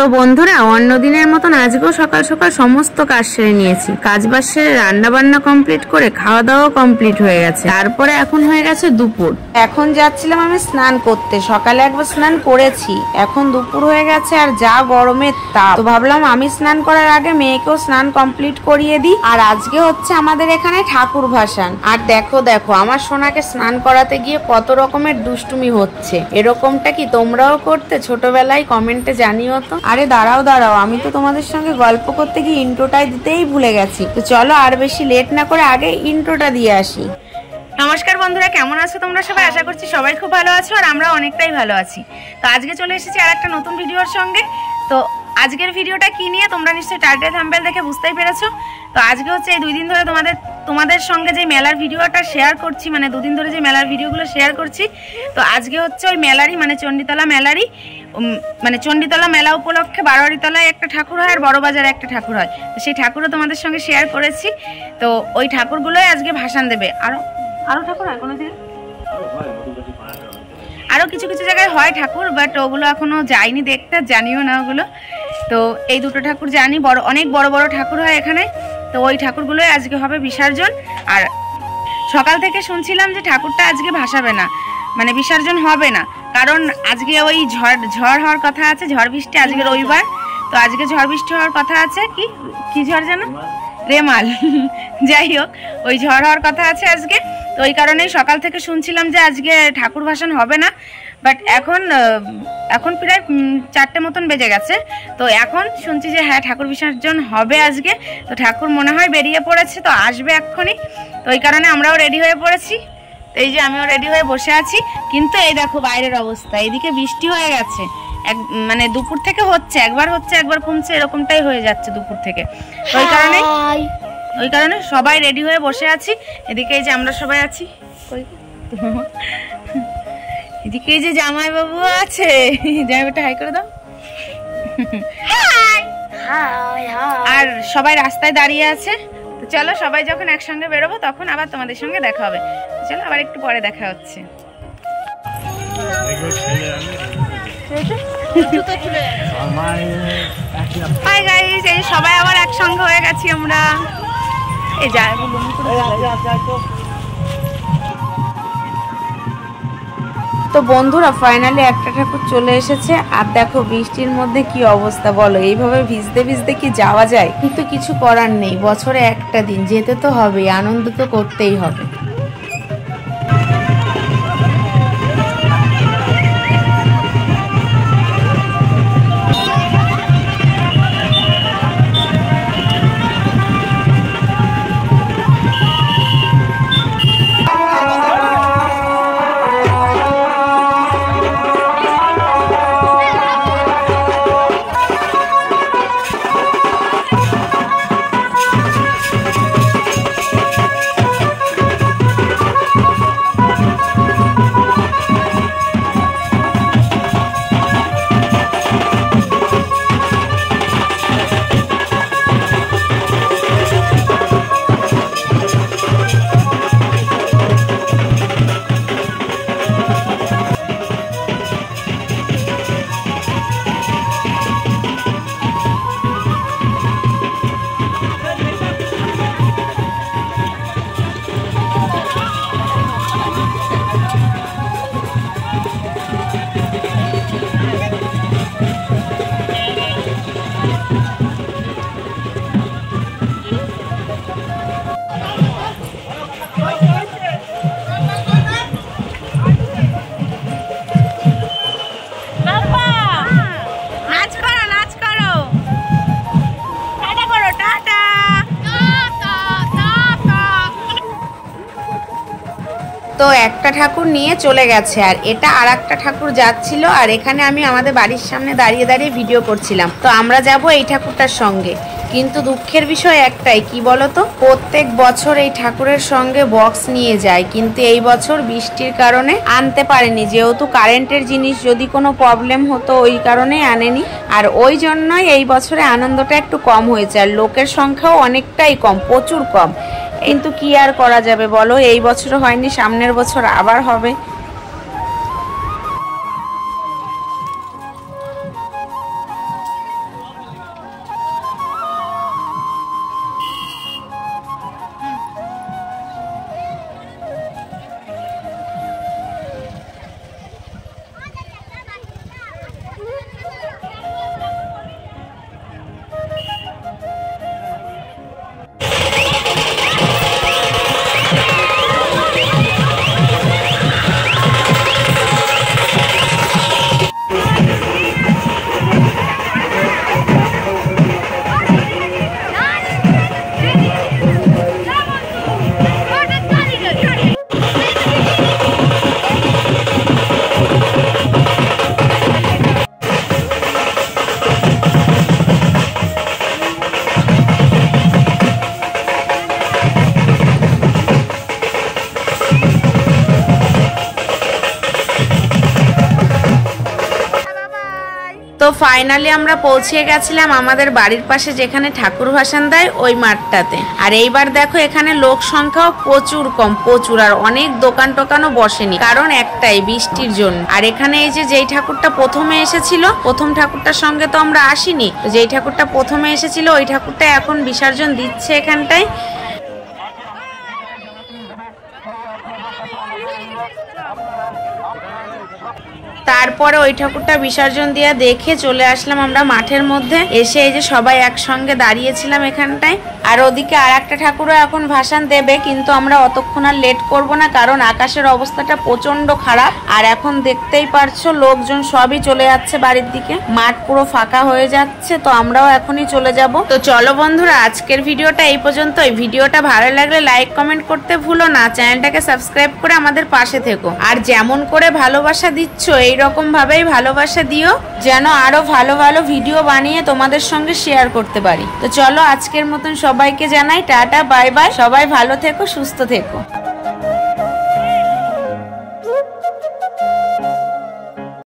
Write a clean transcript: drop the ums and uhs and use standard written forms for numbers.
তো বন্ধুরা অন্য দিনের মতন আজকেও সকাল সকাল সমস্ত কাজ সেরে নিয়েছি। কাজ বাজ সেরে রান্না বান্না কমপ্লিট করে খাওয়া দাওয়া কমপ্লিট হয়ে গেছে। তারপরে এখন হয়ে গেছে দুপুর। এখন যাচ্ছিলাম আমি স্নান করতে। সকালে একবার স্নান করেছি, এখন দুপুর হয়ে গেছে আর যা গরমের তাপ, তো ভাবলাম আমি স্নান করার আগে মেয়েকেও স্নান কমপ্লিট করিয়ে দিই। আর আজকে হচ্ছে আমাদের এখানে ঠাকুর ভাসান। আর দেখো দেখো আমার সোনাকে স্নান করাতে গিয়ে কত রকমের দুষ্টুমি হচ্ছে। এরকমটা কি তোমরাও করতে ছোটবেলায়? কমেন্টে জানিও তো। আরে দাঁড়াও দাঁড়াও, আমি তো তোমাদের সঙ্গে গল্প করতে গিয়ে ইন্ট্রোটাই দিতেই ভুলে গেছি। তো চলো আর বেশি লেট না করে আগে ইন্ট্রোটা দিয়ে আসি। নমস্কার বন্ধুরা, কেমন আছো তোমরা সবাই? আশা করছি সবাই খুব ভালো আছো আর আমরা অনেকটাই ভালো আছি। তো আজকে চলে এসেছি আর একটা নতুন ভিডিওর সঙ্গে। তো আজকের ভিডিওটা কি নিয়ে তোমরা নিশ্চয়ই টাইটেল থাম্বনেল দেখে বুঝতেই পেরেছো। তো আজকে হচ্ছে এই 2 দিন ধরে তোমাদের সঙ্গে যে মেলার ভিডিওটা শেয়ার করছি, মানে 2 দিন ধরে যে মেলার ভিডিওগুলো শেয়ার করছি, তো আজকে হচ্ছে ওই মেলারই মানে চণ্ডীতলা মেলারই মানে চণ্ডীতলা মেলা উপলক্ষে বারোয়ারিতলায় একটা ঠাকুর হয় আর বড়বাজারে একটা ঠাকুর হয়। তো সেই ঠাকুরও তোমাদের সঙ্গে শেয়ার করেছি। তো ওই ঠাকুরগুলোই আজকে ভাসান দেবে। আরো ঠাকুর হয় কোনো দিন, আরো কিছু কিছু জায়গায় হয় ঠাকুর, বাট ওগুলো এখনো যাইনি দেখতে, জানিও না ওগুলো। তো এই দুটো ঠাকুর জানি, অনেক বড় বড় ঠাকুর হয় এখানে। তো ওই ঠাকুরগুলোই আজকে হবে বিসর্জন। আর সকাল থেকে শুনছিলাম যে ঠাকুরটা আজকে ভাসাবে না, মানে বিসর্জন হবে না, কারণ আজকে ওই ঝড় হওয়ার কথা আছে, ঝড় বৃষ্টি। আজকে রবিবার, তো আজকে ঝড় বৃষ্টি হওয়ার কথা আছে। কি ঝড় যেন, রেমাল যাই হোক, ওই ঝড় হওয়ার কথা আছে আজকে। তো ওই কারণেই সকাল থেকে শুনছিলাম যে আজকে ঠাকুর ভাসান হবে না। বাট এখন প্রায় 4টে মতন বেজে গেছে। তো এখন শুনছি যে হ্যাঁ ঠাকুর বিসর্জন হবে আজকে। তো ঠাকুর মনে হয় বেরিয়ে পড়েছে, তো আসবে এক্ষুনি। তো ওই কারণে আমরাও রেডি হয়ে পড়েছি। তো এই যে আমিও রেডি হয়ে বসে আছি। কিন্তু এই দেখো বাইরের অবস্থা, এইদিকে বৃষ্টি হয়ে গেছে। মানে দুপুর থেকে হচ্ছে, একবার হচ্ছে একবার কমছে, এরকমটাই হয়ে যাচ্ছে দুপুর থেকে। তো ওই কারণে সবাই রেডি হয়ে বসে আছি। এদিকে এই যে আমরা সবাই আছি, এদিকে এই যে জামাইবাবু আছে, জামাইবাবুটা হাই করে দাও। আর সবাই রাস্তায় দাঁড়িয়ে আছে। তো চলো সবাই যখন একসঙ্গে বেরোবো তখন আবার তোমাদের সঙ্গে দেখা হবে। চলো আবার একটু পরে দেখা হচ্ছে। হাই গাইস, এই সবাই আবার একসঙ্গে হয়ে গেছি আমরা। এই যায় তো বন্ধুরা, ফাইনালি একটা ঠাকুর চলে এসেছে। আর দেখো বৃষ্টির মধ্যে কি অবস্থা বলো, এইভাবে ভিজতে ভিজতে কি যাওয়া যায়? কিন্তু কিছু করার নেই, বছরে একটা দিন, যেতে তো হবেই, আনন্দ তো করতেই হবে। তো একটা ঠাকুর নিয়ে চলে গেছে, আর এটা আর একটা ঠাকুর যাচ্ছিল। আর এখানে আমি আমাদের বাড়ির সামনে দাঁড়িয়ে দাঁড়িয়ে ভিডিও করছিলাম। তো আমরা যাব এই ঠাকুরটার সঙ্গে। কিন্তু দুঃখের বিষয় একটাই, কি বলতো, প্রত্যেক বছর এই ঠাকুরের সঙ্গে বক্স নিয়ে যায়, কিন্তু এই বছর বৃষ্টির কারণে আনতে পারেনি। যেহেতু কারেন্টের জিনিস, যদি কোনো প্রবলেম হতো ওই কারণে আনেনি। আর ওই জন্যই এই বছরে আনন্দটা একটু কম হয়েছে, আর লোকের সংখ্যাও অনেকটাই কম, প্রচুর কম। কিন্তু কি আর করা যাবে বলো, এই বছর হয়নি, সামনের বছর আবার হবে। তো ফাইনালি আমরা পৌঁছে গেছিলাম আমাদের বাড়ির পাশে যেখানে ঠাকুর ভাসান দেয় ওই মাঠটাতে। আর এইবার দেখো এখানে লোক সংখ্যাও প্রচুর কম, প্রচুর। আর অনেক দোকান টোকানও বসেনি, কারণ একটাই বৃষ্টির জন্য। আর এখানে এই যে যেই ঠাকুরটা প্রথমে এসেছিল, প্রথম ঠাকুরটার সঙ্গে তো আমরা আসিনি, যেই ঠাকুরটা প্রথমে এসেছিল ওই ঠাকুরটা এখন বিসর্জন দিচ্ছে এখানটায়। তারপরে ওই ঠাকুরটা বিসর্জন দিয়ে দেখে চলে আসলাম আমরা মাঠের মধ্যে। এসে এই যে সবাই একসঙ্গে দাঁড়িয়েছিলাম এখানটায়। আর ওদিকে আর একটা ঠাকুরও এখন ভাসান দেবে, কিন্তু আমরা অতক্ষণ আর লেট করব না, কারণ আকাশের অবস্থাটা প্রচন্ড খারাপ। আর এখন দেখতেই পারছো লোকজন সবই চলে যাচ্ছে বাড়ির দিকে, মাঠ পুরো ফাঁকা হয়ে যাচ্ছে। তো আমরাও এখনই চলে যাব। তো চলো বন্ধুরা, আজকের ভিডিওটা এই পর্যন্ত। এই ভিডিওটা ভালো লাগলে লাইক কমেন্ট করতে ভুলো না, চ্যানেলটাকে সাবস্ক্রাইব করে আমাদের পাশে থেকো। আর যেমন করে ভালোবাসা দিচ্ছ এইরকম ভাবেই ভালোবাসা দিও, যেন আরো ভালো ভালো ভিডিও বানিয়ে তোমাদের সঙ্গে শেয়ার করতে পারি। তো চলো আজকের মতন সবাইকে জানাই টাটা, বাই বাই। সবাই ভালো থেকো, সুস্থ থেকো।